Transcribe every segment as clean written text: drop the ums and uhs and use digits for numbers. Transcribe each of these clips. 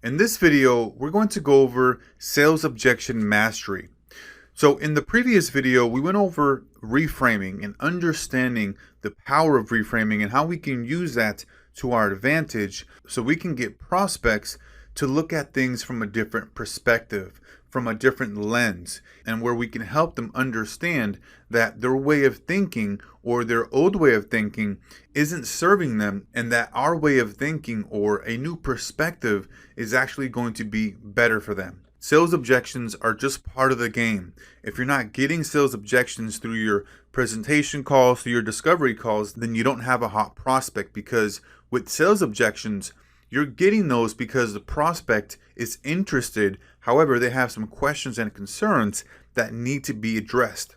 In this video, we're going to go over sales objection mastery. So in the previous video, we went over reframing and understanding the power of reframing and how we can use that to our advantage so we can get prospects to look at things from a different perspective, from a different lens, and where we can help them understand that their way of thinking or their old way of thinking isn't serving them, and that our way of thinking or a new perspective is actually going to be better for them. Sales objections are just part of the game. If you're not getting sales objections through your presentation calls, through your discovery calls, then you don't have a hot prospect, because with sales objections, you're getting those because the prospect is interested. However, they have some questions and concerns that need to be addressed.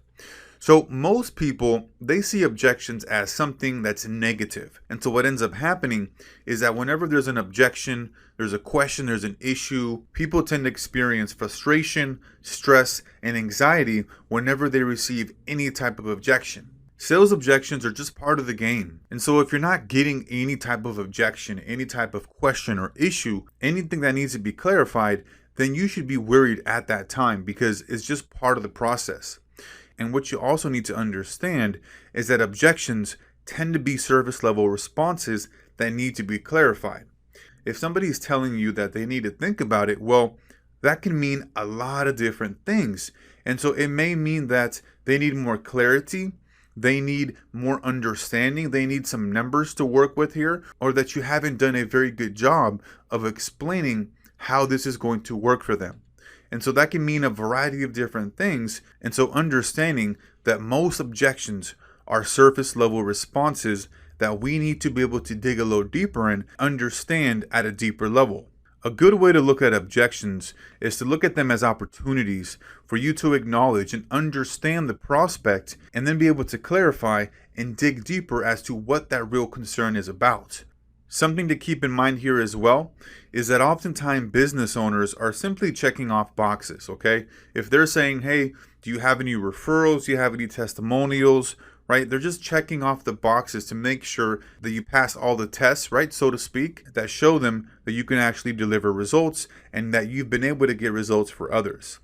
So most people, they see objections as something that's negative. And so what ends up happening is that whenever there's an objection, there's a question, there's an issue, people tend to experience frustration, stress, and anxiety whenever they receive any type of objection. Sales objections are just part of the game. And so if you're not getting any type of objection, any type of question or issue, anything that needs to be clarified, then you should be worried at that time, because it's just part of the process. And what you also need to understand is that objections tend to be service level responses that need to be clarified. If somebody's telling you that they need to think about it, well, that can mean a lot of different things. And so it may mean that they need more clarity, they need more understanding, they need some numbers to work with here, or that you haven't done a very good job of explaining how this is going to work for them. And so that can mean a variety of different things. And so understanding that most objections are surface level responses that we need to be able to dig a little deeper and understand at a deeper level. A good way to look at objections is to look at them as opportunities for you to acknowledge and understand the prospect, and then be able to clarify and dig deeper as to what that real concern is about. Something to keep in mind here as well is that oftentimes business owners are simply checking off boxes, okay? If they're saying, hey, do you have any referrals? Do you have any testimonials? Right? They're just checking off the boxes to make sure that you pass all the tests, right, so to speak, that show them that you can actually deliver results and that you've been able to get results for others.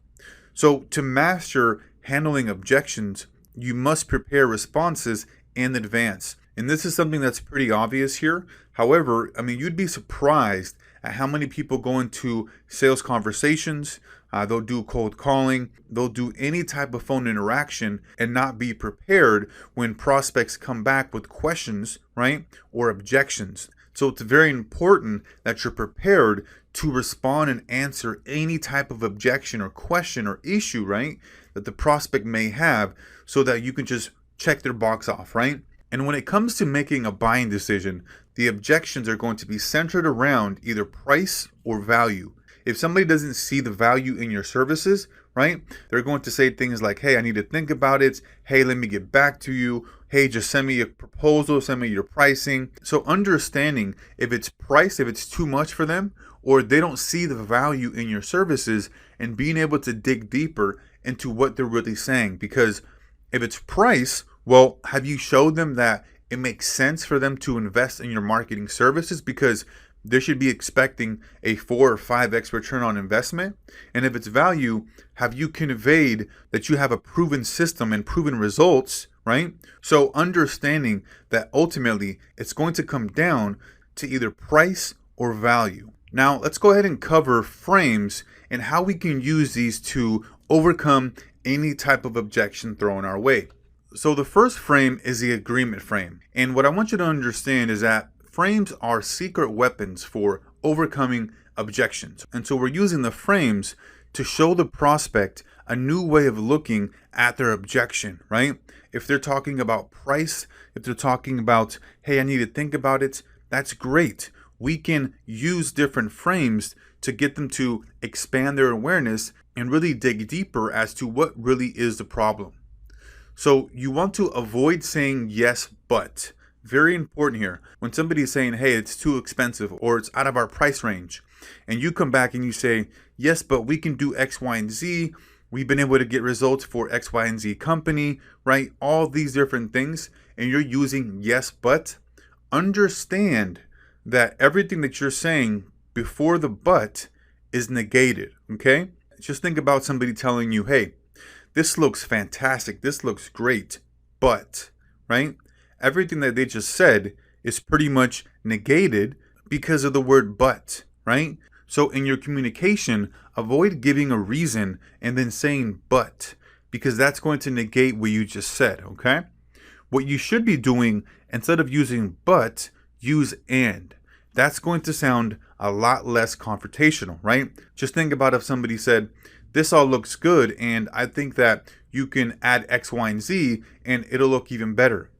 So to master handling objections, you must prepare responses in advance. And this is something that's pretty obvious here. However, you'd be surprised at how many people go into sales conversations. They'll do cold calling, they'll do any type of phone interaction and not be prepared when prospects come back with questions, right, or objections. So it's very important that you're prepared to respond and answer any type of objection or question or issue, right, that the prospect may have, so that you can just check their box off, right? And when it comes to making a buying decision, the objections are going to be centered around either price or value. If somebody doesn't see the value in your services, right, they're going to say things like, hey, I need to think about it. Hey, let me get back to you. Hey, just send me a proposal, send me your pricing. So understanding if it's price, if it's too much for them, or they don't see the value in your services, and being able to dig deeper into what they're really saying. Because if it's price, well, have you showed them that it makes sense for them to invest in your marketing services? Because they should be expecting a 4 or 5x return on investment. And if it's value, have you conveyed that you have a proven system and proven results, right? So understanding that ultimately it's going to come down to either price or value. Now let's go ahead and cover frames and how we can use these to overcome any type of objection thrown our way. So the first frame is the agreement frame. And what I want you to understand is that frames are secret weapons for overcoming objections. And so we're using the frames to show the prospect a new way of looking at their objection, right? If they're talking about price, if they're talking about, hey, I need to think about it, that's great. We can use different frames to get them to expand their awareness and really dig deeper as to what really is the problem. So you want to avoid saying yes, but. Very important here. When somebody is saying, hey, it's too expensive or it's out of our price range, and you come back and you say, yes, but we can do X, Y, and Z. We've been able to get results for X, Y, and Z company, right? All these different things. And you're using yes, but. Understand that everything that you're saying before the but is negated, okay? Just think about somebody telling you, hey, this looks fantastic, this looks great, but, right? Everything that they just said is pretty much negated because of the word but, right? So in your communication, avoid giving a reason and then saying but, because that's going to negate what you just said, okay? What you should be doing, instead of using but, use and. That's going to sound a lot less confrontational, right? Just think about if somebody said, this all looks good, and I think that you can add X, Y, and Z, and it'll look even better.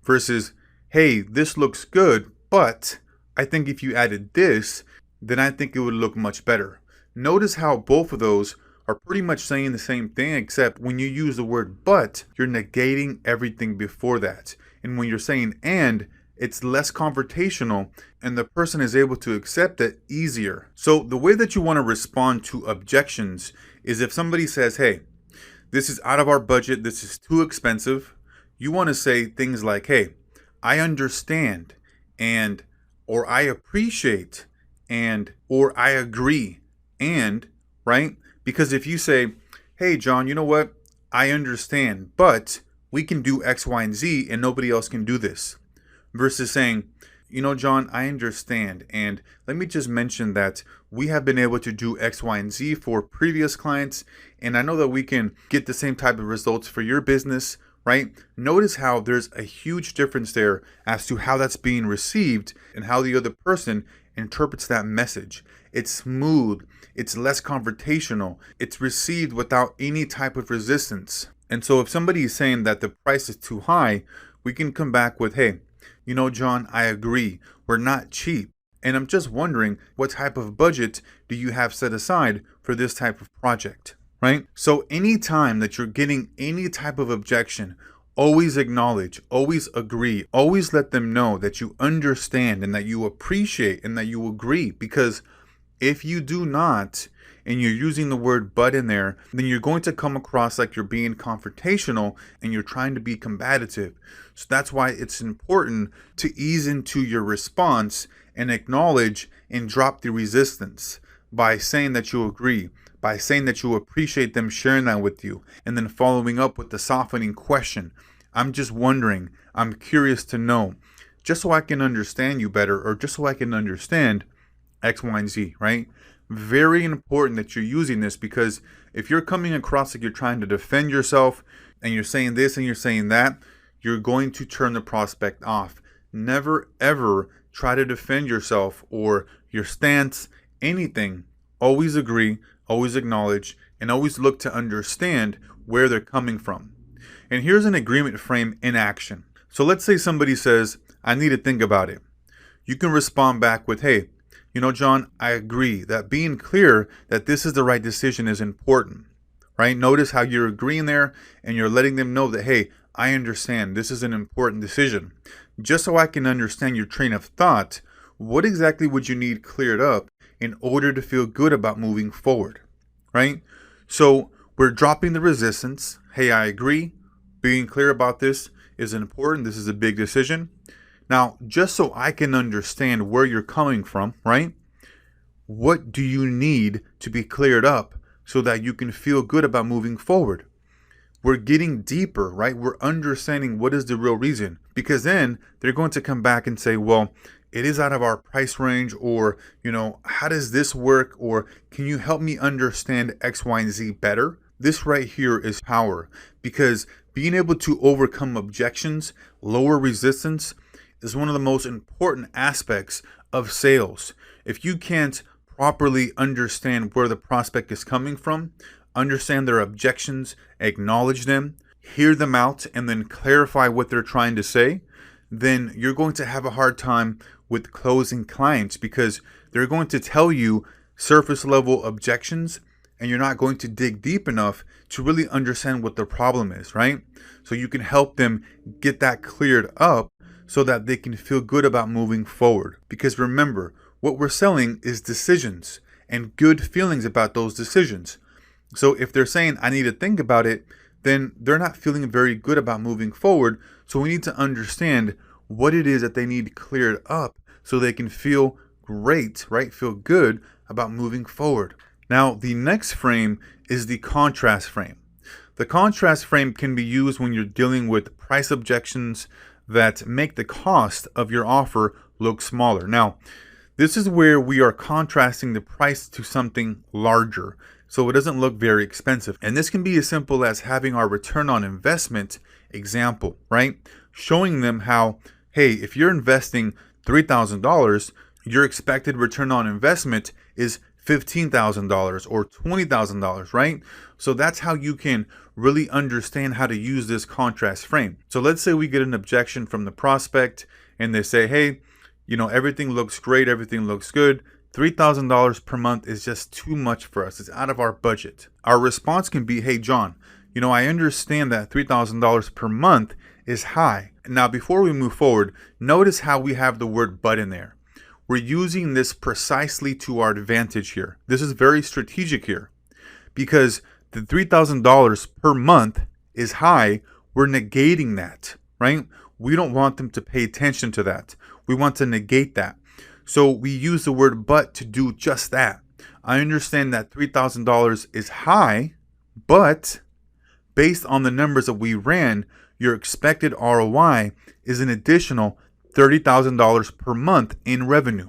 Versus, hey, this looks good, but I think if you added this, then I think it would look much better. Notice how both of those are pretty much saying the same thing, except when you use the word but, you're negating everything before that. And when you're saying and, it's less confrontational and the person is able to accept it easier. So the way that you want to respond to objections is if somebody says, hey, this is out of our budget, this is too expensive, you want to say things like, hey, I understand, and, or I appreciate, and, or I agree, and, right? Because if you say, hey, John, you know what? I understand, but we can do X, Y, and Z, and nobody else can do this. Versus saying, you know, John, I understand, and let me just mention that we have been able to do X, Y, and Z for previous clients, and I know that we can get the same type of results for your business, right? Notice how there's a huge difference there as to how that's being received and how the other person interprets that message. It's smooth, it's less confrontational, it's received without any type of resistance. And so if somebody is saying that the price is too high, we can come back with, hey, you know, John, I agree. We're not cheap. And I'm just wondering, what type of budget do you have set aside for this type of project, right? So anytime that you're getting any type of objection, always acknowledge, always agree, always let them know that you understand and that you appreciate and that you agree. Because if you do not, and you're using the word but in there, then you're going to come across like you're being confrontational and you're trying to be combative. So that's why it's important to ease into your response and acknowledge and drop the resistance by saying that you agree, by saying that you appreciate them sharing that with you, and then following up with the softening question. I'm just wondering, I'm curious to know, just so I can understand you better, or just so I can understand X, Y, and Z, right? Very important that you're using this, because if you're coming across like you're trying to defend yourself and you're saying this and you're saying that, you're going to turn the prospect off. Never ever try to defend yourself or your stance, anything. Always agree, always acknowledge, and always look to understand where they're coming from. And here's an agreement frame in action. So let's say somebody says, I need to think about it. You can respond back with, hey, you know, John, I agree that being clear that this is the right decision is important, right? Notice how you're agreeing there and you're letting them know that, hey, I understand this is an important decision. Just so I can understand your train of thought, what exactly would you need cleared up in order to feel good about moving forward, right? So we're dropping the resistance. Hey, I agree. Being clear about this is important. This is a big decision. Now, just so I can understand where you're coming from, right? What do you need to be cleared up so that you can feel good about moving forward? We're getting deeper, right? We're understanding what is the real reason, because then they're going to come back and say, well, it is out of our price range, or, you know, how does this work? Or can you help me understand X, Y, and Z better? This right here is power, because being able to overcome objections, lower resistance, is one of the most important aspects of sales. If you can't properly understand where the prospect is coming from, understand their objections, acknowledge them, hear them out, and then clarify what they're trying to say, then you're going to have a hard time with closing clients, because they're going to tell you surface level objections and you're not going to dig deep enough to really understand what the problem is, right? So you can help them get that cleared up so that they can feel good about moving forward. Because remember, what we're selling is decisions and good feelings about those decisions. So if they're saying, I need to think about it, then they're not feeling very good about moving forward. So we need to understand what it is that they need cleared up so they can feel great, right? Feel good about moving forward. Now, the next frame is the contrast frame. The contrast frame can be used when you're dealing with price objections that make the cost of your offer look smaller. Now, this is where we are contrasting the price to something larger, so it doesn't look very expensive. And this can be as simple as having our return on investment example, right? Showing them how, hey, if you're investing $3,000, your expected return on investment is $15,000 or $20,000, right? So that's how you can really understand how to use this contrast frame. So let's say we get an objection from the prospect and they say, hey, everything looks great, everything looks good. $3,000 per month is just too much for us. It's out of our budget. Our response can be, hey, John, I understand that $3,000 per month is high. Now, before we move forward, notice how we have the word but in there. We're using this precisely to our advantage here. This is very strategic here because the $3,000 per month is high. We're negating that, right? We don't want them to pay attention to that. We want to negate that. So we use the word but to do just that. I understand that $3,000 is high, but based on the numbers that we ran, your expected ROI is an additional $30,000 per month in revenue.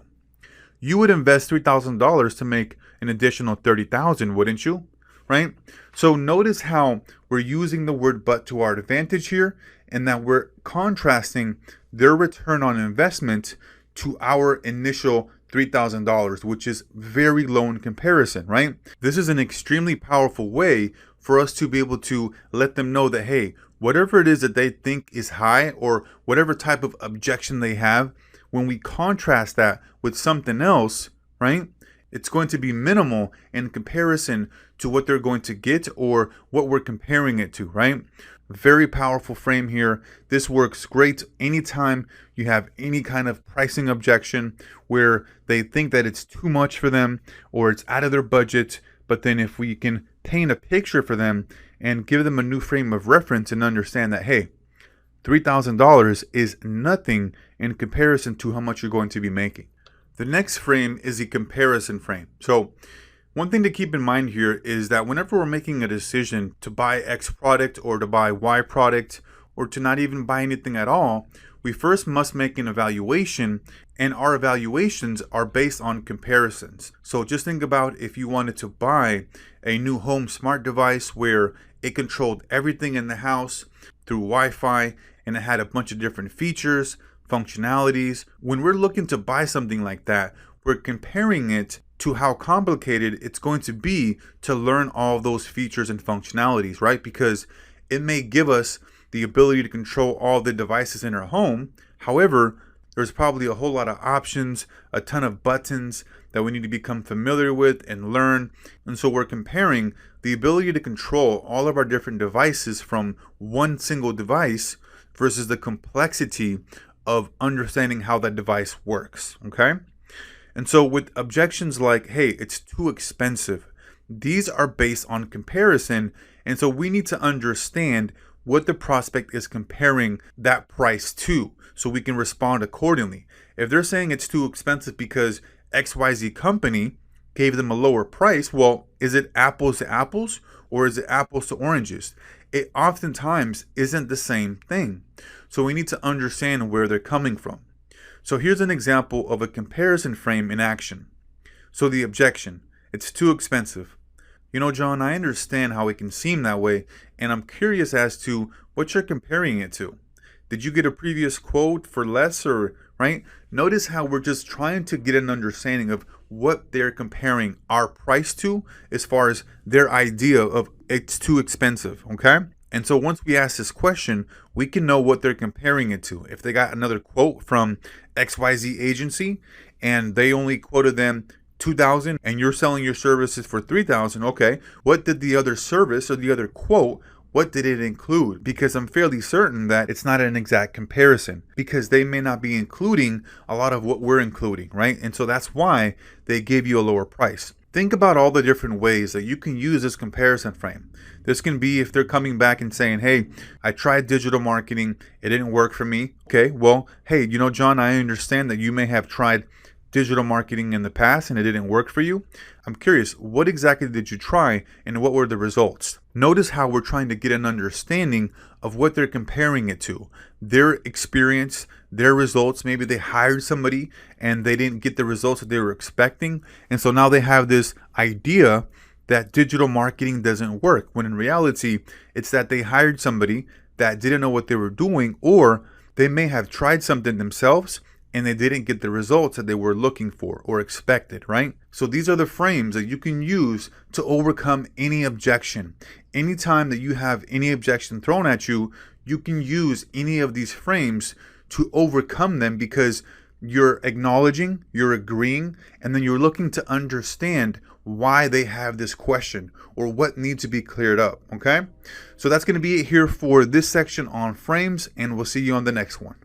You would invest $3,000 to make an additional $30,000, wouldn't you? Right? So notice how we're using the word but to our advantage here, and that we're contrasting their return on investment to our initial $3,000, which is very low in comparison, right? This is an extremely powerful way for us to be able to let them know that, hey, whatever it is that they think is high or whatever type of objection they have, when we contrast that with something else, right, it's going to be minimal in comparison to what they're going to get or what we're comparing it to, right? Very powerful frame here. This works great anytime you have any kind of pricing objection where they think that it's too much for them or it's out of their budget. But then if we can paint a picture for them and give them a new frame of reference and understand that, hey, $3,000 is nothing in comparison to how much you're going to be making. The next frame is the comparison frame. So one thing to keep in mind here is that whenever we're making a decision to buy X product or to buy Y product or to not even buy anything at all, we first must make an evaluation, and our evaluations are based on comparisons. So just think about if you wanted to buy a new home smart device where it controlled everything in the house through Wi-Fi and it had a bunch of different features, functionalities. When we're looking to buy something like that, we're comparing it to how complicated it's going to be to learn all of those features and functionalities, right? Because it may give us the ability to control all the devices in our home. However, there's probably a whole lot of options, a ton of buttons that we need to become familiar with and learn. And so we're comparing the ability to control all of our different devices from one single device versus the complexity of understanding how that device works, okay? And so with objections like, hey, it's too expensive, these are based on comparison. And so we need to understand what the prospect is comparing that price to so we can respond accordingly. If they're saying it's too expensive because XYZ company gave them a lower price, well, is it apples to apples or is it apples to oranges? It oftentimes isn't the same thing. So we need to understand where they're coming from. So here's an example of a comparison frame in action. So the objection, it's too expensive. John, I understand how it can seem that way, and I'm curious as to what you're comparing it to. Did you get a previous quote for less or, right? Notice how we're just trying to get an understanding of what they're comparing our price to as far as their idea of it's too expensive, okay? And so once we ask this question, we can know what they're comparing it to. If they got another quote from XYZ agency and they only quoted them $2,000 and you're selling your services for $3,000, okay, what did the other service or the other quote, what did it include? Because I'm fairly certain that it's not an exact comparison because they may not be including a lot of what we're including, right? And so that's why they gave you a lower price. Think about all the different ways that you can use this comparison frame. This can be if they're coming back and saying, hey, I tried digital marketing, it didn't work for me. Okay, well, hey, John, I understand that you may have tried digital marketing in the past and it didn't work for you? I'm curious, what exactly did you try and what were the results? Notice how we're trying to get an understanding of what they're comparing it to. Their experience, their results. Maybe they hired somebody and they didn't get the results that they were expecting. And so now they have this idea that digital marketing doesn't work, when in reality, it's that they hired somebody that didn't know what they were doing, or they may have tried something themselves and they didn't get the results that they were looking for or expected, right? So these are the frames that you can use to overcome any objection. Anytime that you have any objection thrown at you, you can use any of these frames to overcome them, because you're acknowledging, you're agreeing, and then you're looking to understand why they have this question or what needs to be cleared up, okay? So that's going to be it here for this section on frames, and we'll see you on the next one.